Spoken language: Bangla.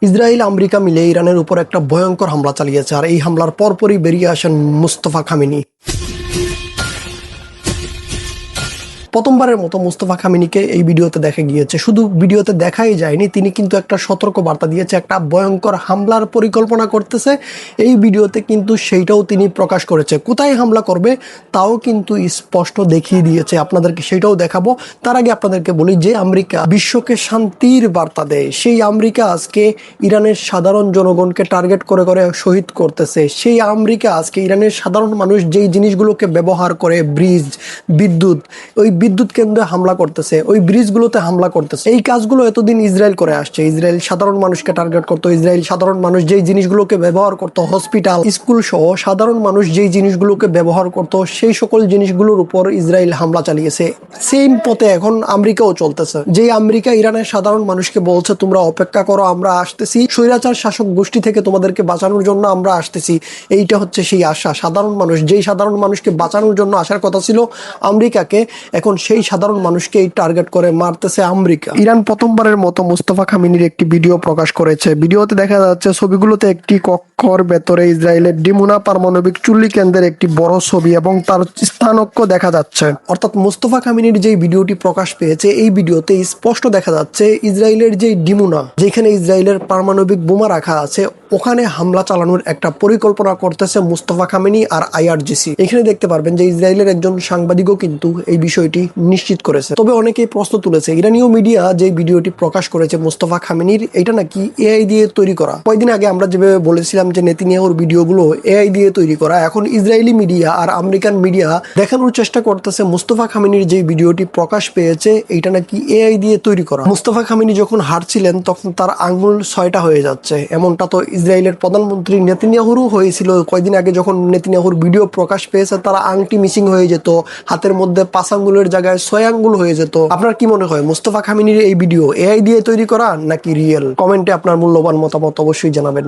ইসরায়েল আমেরিকা মিলে ইরানের উপর একটা ভয়ঙ্কর হামলা চালিয়েছে, আর এই হামলার পরপরই বেরিয়ে আসেন মুস্তফা খামেনি। প্রথমবারের মতো মুস্তফা খামেনিকে এই ভিডিওতে দেখা গিয়েছে। শুধু ভিডিওতে দেখাই যায়নি, তিনি কিন্তু একটা সতর্ক বার্তা দিয়েছে, একটা ভয়ঙ্কর হামলার পরিকল্পনা করতেছে। এই ভিডিওতে কিন্তু সেইটাও তিনি প্রকাশ করেছে। কোথায় হামলা করবে তাও কিন্তু স্পষ্ট দেখিয়ে দিয়েছে, আপনাদেরকে সেটাও দেখাবো। তার আগে আপনাদেরকে বলি যে আমেরিকা বিশ্বকে শান্তির বার্তা দেয়, সেই আমেরিকা আজকে ইরানের সাধারণ জনগণকে টার্গেট করে করে শহীদ করতেছে। সেই আমেরিকা আজকে ইরানের সাধারণ মানুষ যেই জিনিসগুলোকে ব্যবহার করে, ব্রিজ, বিদ্যুৎ, ওই বিদ্যুৎ কেন্দ্রে হামলা করতেছে, ওই ব্রিজগুলোতে হামলা করতেছে। এই কাজগুলো এতদিন ইসরায়েল করে আসছে। ইসরায়েল সাধারণ মানুষকে টার্গেট করতো, ইসরায়েল সাধারণ মানুষ যেই জিনিসগুলোকে ব্যবহার করতো, হসপিটাল, স্কুল সহ সাধারণ মানুষ যেই জিনিসগুলোকে ব্যবহার করতো, সেই সকল জিনিসগুলোর উপর ইসরায়েল হামলা চালিয়েছে। সেম পথে এখন আমেরিকাও চলতেছে। যেই আমেরিকা ইরানের সাধারণ মানুষকে বলছে তোমরা অপেক্ষা করো, আমরা আসতেছি, স্বৈরাচার শাসক গোষ্ঠী থেকে তোমাদেরকে বাঁচানোর জন্য আমরা আসতেছি। এইটা হচ্ছে সেই আশা। সাধারণ মানুষ, যেই সাধারণ মানুষকে বাঁচানোর জন্য আসার কথা ছিল আমেরিকাকে, এখন সেই সাধারণ মানুষকে টার্গেট করে মারতেছে আমেরিকা। ইরান প্রথমবারের মতো মুস্তফা খামেনির একটি ভিডিও প্রকাশ করেছে। ভিডিওতে দেখা যাচ্ছে, ছবিগুলোতে একটি কক্ষর ভেতরে ইসরায়েলের ডিমোনা পারমাণবিক চুল্লি কেন্দ্রের একটি বড় ছবি এবং তার স্থানক্য দেখা যাচ্ছে। অর্থাৎ মুস্তফা খামেনির যেই ভিডিওটি প্রকাশ পেয়েছে, এই ভিডিওতে স্পষ্ট দেখা যাচ্ছে ইসরায়েলের যেই ডিমোনা, যেখানে ইসরায়েলের পারমাণবিক বোমা রাখা আছে, ওখানে হামলা চালানোর একটা পরিকল্পনা করতেছে মুস্তফা খামেনি আর আইআরজিসি। এখানে দেখতে পারবেন যে ইসরায়েলের একজন সাংবাদিকও কিন্তু এই বিষয়টি নিশ্চিত করেছে। তবে অনেকেই প্রশ্ন তুলেছে, ইরানীয় মিডিয়া যে ভিডিওটি প্রকাশ করেছে মুস্তফা খামেনির, এটা নাকি এআই দিয়ে তৈরি করা। কয়েকদিন আগে আমরা যেভাবে বলেছিলাম যে নেতানিয়াহুর ভিডিওগুলো এআই দিয়ে তৈরি করা, এখন ইসরায়েলি মিডিয়া আর আমেরিকান মিডিয়া দেখানোর চেষ্টা করতেছে মুস্তফা খামেনির যে ভিডিওটি প্রকাশ পেয়েছে, এটা নাকি এআই দিয়ে তৈরি করা। মুস্তফা খামেনি যখন হাঁটছিলেন তখন তার আঙ্গুল 6টা হয়ে যাচ্ছে, এমনটা তো ইসরায়েলের প্রধানমন্ত্রী নেতানিয়াহুরও হয়েছিল। কয়েকদিন আগে যখন নেতানিয়াহুর ভিডিও প্রকাশ পেয়েছে, তার আংটি মিসিং হয়ে যেত, হাতের মধ্যে 5 আঙ্গুলের জায়গায় 6 আঙ্গুল হয়ে যেত। আপনার কি মনে হয় মুস্তফা খামেনির এই ভিডিও এআই দিয়ে তৈরি করা নাকি রিয়েল? কমেন্টে আপনার মূল্যবান মতামত অবশ্যই জানাবেন।